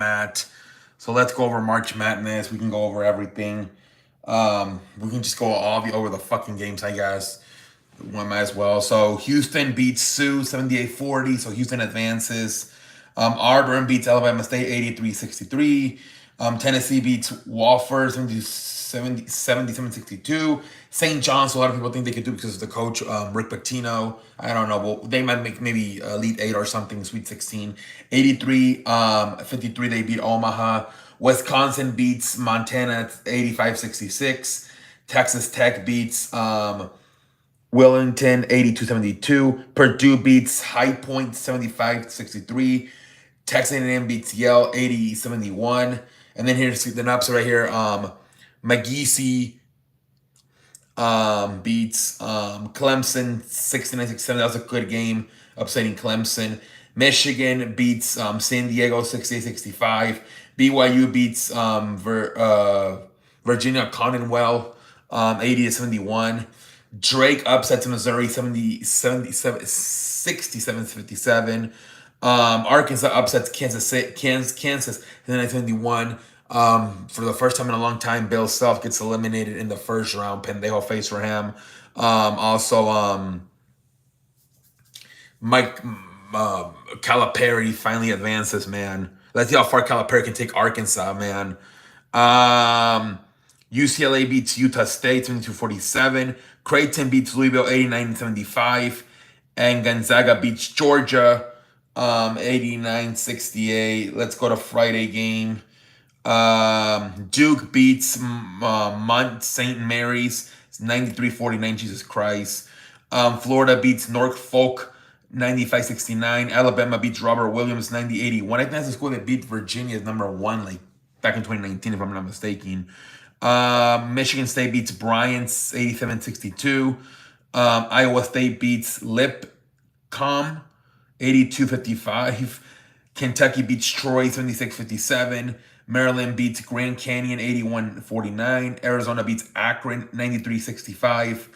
Matt. So let's go over March Madness. We can go over everything. We can just go over the fucking games, I guess. One might as well. So Houston beats Sioux 78-40. So Houston advances. Auburn beats Alabama State 83-63. Tennessee beats Wofford 77-62. St. John's, a lot of people think they could do because of the coach, Rick Pitino. I don't know. Well, they might make maybe Elite 8 or something, Sweet 16. 53, they beat Omaha. Wisconsin beats Montana 85-66. Texas Tech beats Wellington 82-72. Purdue beats High Point 75-63. Texas A&M beats Yale 80-71. And then here's the upset right here. McGeesee beats Clemson 69-67. That was a good game, upsetting Clemson. Michigan beats San Diego 68-65. BYU beats Virginia Commonwealth 80-71. Drake upsets Missouri 67-57. Arkansas upsets Kansas 71. For the first time in a long time, Bill Self gets eliminated in the first round. Pendejo face for him. Mike Calipari finally advances, man. Let's see how far Calipari can take Arkansas, man. UCLA beats Utah State 22-47. Creighton beats Louisville 89-75. And Gonzaga beats Georgia 89-68. Let's go to Friday game. Duke beats Mont St. Mary's 93-49. Jesus Christ. Florida beats Norfolk 95-69. Alabama beats Robert Williams 90-81. I think that's the school that beat Virginia as number one, like back in 2019, if I'm not mistaken. Michigan State beats Bryant's 87-62. Iowa State beats Lipcom 82-55. Kentucky beats Troy 76-57. Maryland beats Grand Canyon 81-49. Arizona beats Akron 93-65.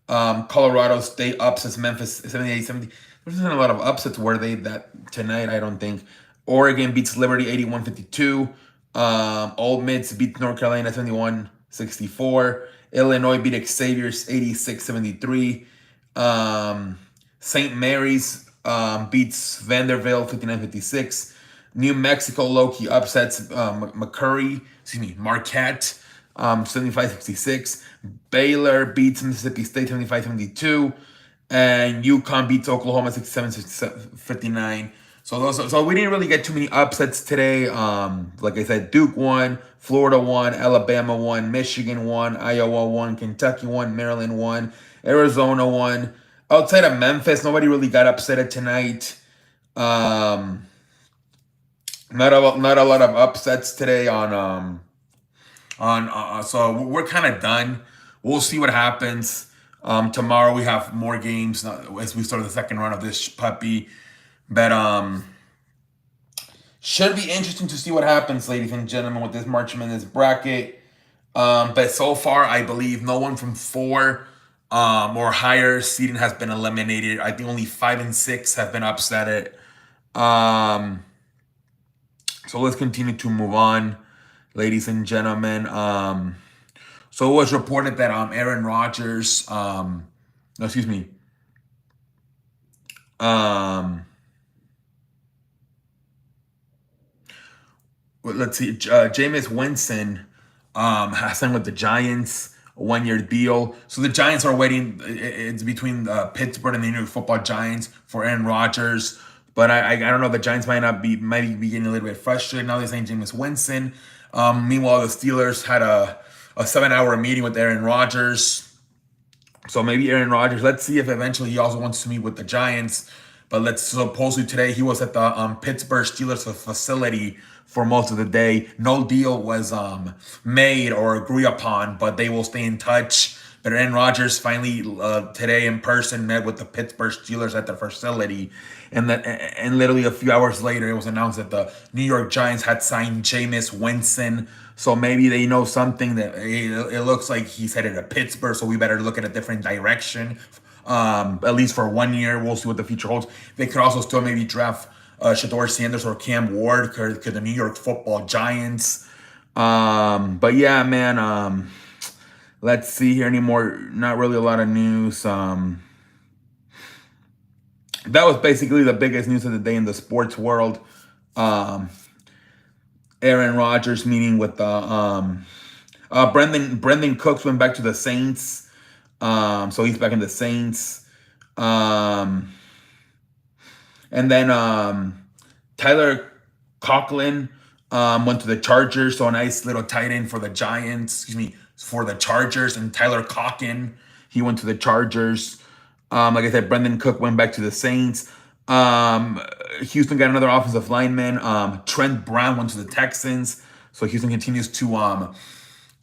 Colorado State upsets Memphis 78-70. There's not a lot of upsets were they that tonight, I don't think. Oregon beats Liberty 81-52. Ole Miss beat North Carolina 71-64. Illinois beat Xavier's 86-73. St. Mary's beats Vanderbilt 59-56. New Mexico low-key upsets Marquette 75-66. Baylor beats Mississippi State 75-72. And UConn beats Oklahoma 67-59. So we didn't really get too many upsets today. Like I said, Duke won, Florida won, Alabama won, Michigan won, Iowa won, Kentucky won, Maryland won, Arizona won. Outside of Memphis, nobody really got upset tonight. Not a lot of upsets today so we're kind of done. We'll see what happens. Tomorrow we have more games as we start the second round of this puppy. But should be interesting to see what happens, ladies and gentlemen, with this March Madness bracket. But so far, I believe no one from 4 or higher seeding has been eliminated. I think only 5 and 6 have been upsetted. So let's continue to move on, ladies and gentlemen. So it was reported that Aaron Rodgers, let's see, Jameis Winston has signed with the Giants, a 1-year deal. So the Giants are waiting. It's between Pittsburgh and the New York Football Giants for Aaron Rodgers. But I don't know. The Giants might be getting a little bit frustrated now. They're saying Jameis Winston. Meanwhile, the Steelers had a 7-hour meeting with Aaron Rodgers. So maybe Aaron Rodgers. Let's see if eventually he also wants to meet with the Giants. But supposedly today he was at the Pittsburgh Steelers facility for most of the day. No deal was made or agreed upon, but they will stay in touch. But Aaron Rodgers finally today in person met with the Pittsburgh Steelers at the facility, and literally a few hours later it was announced that the New York Giants had signed Jameis Winston. So maybe they know something that it looks like he's headed to Pittsburgh. So we better look at a different direction. At least for 1 year, we'll see what the future holds. They could also still maybe draft Shador Sanders or Cam Ward could the New York Football Giants. But yeah, man. Let's see here anymore. Not really a lot of news. That was basically the biggest news of the day in the sports world. Um, Aaron Rodgers meeting with the Brendan Cooks went back to the Saints. So he's back in the Saints. Um, and then Tyler Conklin went to the Chargers. So a nice little tight end for the Giants. Excuse me, for the Chargers. And Tyler Conklin, he went to the Chargers. Like I said, Brendan Cook went back to the Saints. Houston got another offensive lineman. Trent Brown went to the Texans. So Houston continues to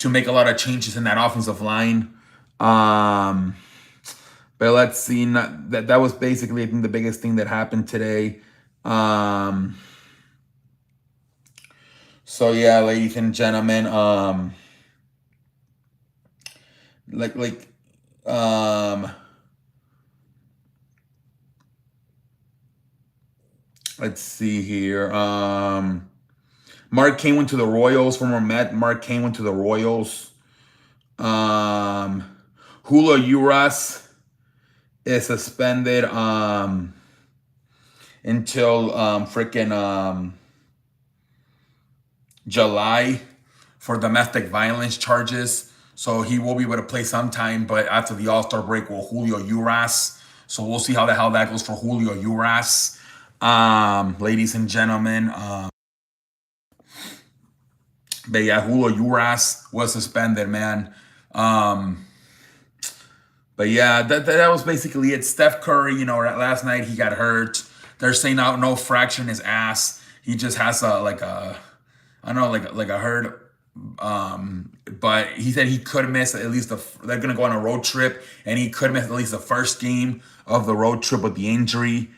make a lot of changes in that offensive line. But let's see. That was basically, I think, the biggest thing that happened today. So yeah, ladies and gentlemen, let's see here. Mark Kane went to the Royals. Former Met Mark Kane went to the Royals. Julio Urias is suspended until freaking July for domestic violence charges. So he will be able to play sometime, but after the All-Star break will Julio Urias. So we'll see how the hell that goes for Julio Urias. Ladies and gentlemen, but yeah, Julio Urias was suspended, man. But yeah, that was basically it. Steph Curry, last night he got hurt. They're saying no fracture in his ass. He just has I don't know, like a hurt. But he said he could miss at least they're gonna go on a road trip, and he could miss at least the first game of the road trip with the injury.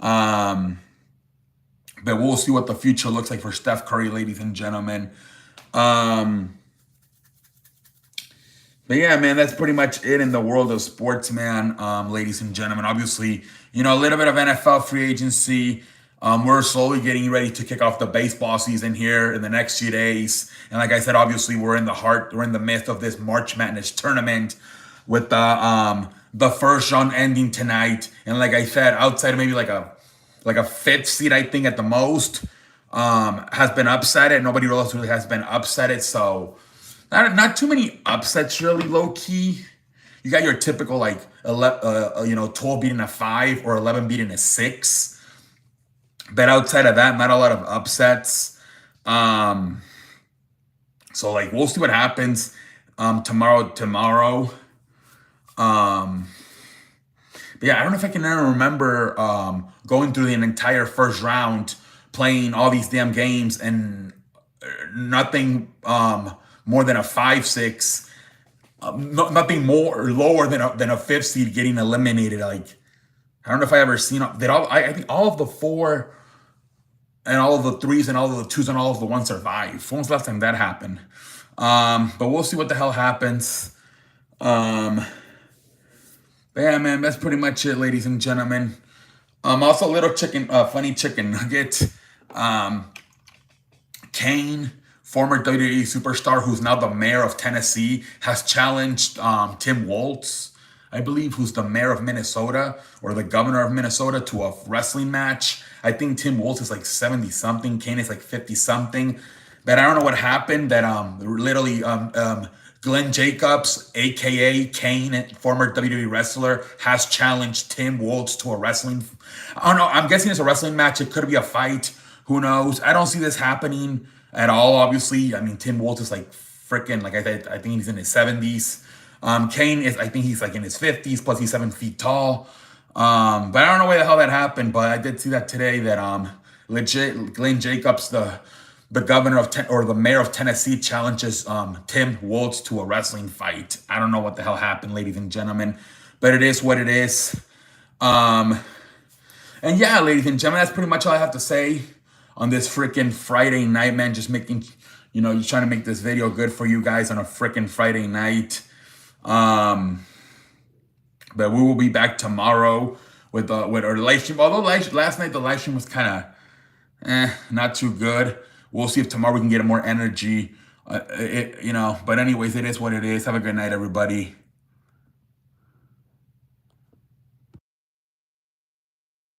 But we'll see what the future looks like for Steph Curry, ladies and gentlemen. But yeah, man, that's pretty much it in the world of sports, man. Ladies and gentlemen, obviously, a little bit of NFL free agency. We're slowly getting ready to kick off the baseball season here in the next few days. And like I said, obviously, we're in the midst of this March Madness tournament with the first round ending tonight. And like I said, outside of maybe like a fifth seed, I think at the most, has been upsetted. Nobody else really has been upsetted. So not too many upsets, really, low key. You got your typical 12 beating a 5 or 11 beating a 6. But outside of that, not a lot of upsets. So we'll see what happens tomorrow. But yeah, I don't know if I can ever remember going through the entire first round, playing all these damn games, and nothing more than a 5-6, nothing more or lower than a fifth seed getting eliminated. I don't know if I ever seen I think all of the 4 and all of the 3s and all of the 2s and all of the 1s survive. When was the last time that happened? But we'll see what the hell happens. But yeah, man, that's pretty much it, ladies and gentlemen. Also a little funny chicken nugget. Kane, former WWE superstar who's now the mayor of Tennessee, has challenged Tim Walz, I believe, who's the mayor of Minnesota or the governor of Minnesota, to a wrestling match. I think Tim Walz is 70-something. Kane is 50-something. But I don't know what happened. That literally Glenn Jacobs, a.k.a. Kane, former WWE wrestler, has challenged Tim Walz to a wrestling. I don't know. I'm guessing it's a wrestling match. It could be a fight. Who knows? I don't see this happening at all, obviously. I mean, Tim Walz is freaking, I said, I think he's in his 70s. Kane is, I think he's in his 50s, plus he's 7 feet tall. But I don't know where the hell that happened, but I did see that today that legit Glenn Jacobs, the governor of or the mayor of Tennessee, challenges Tim Walz to a wrestling fight. I don't know what the hell happened, ladies and gentlemen, but it is what it is. And yeah, ladies and gentlemen, that's pretty much all I have to say on this freaking Friday night, man. Just making, you're trying to make this video good for you guys on a freaking Friday night. But we will be back tomorrow with our live stream. Although last night the live stream was kind of Not too good. We'll see if tomorrow we can get more energy. But anyways, it is what it is. Have a good night, everybody.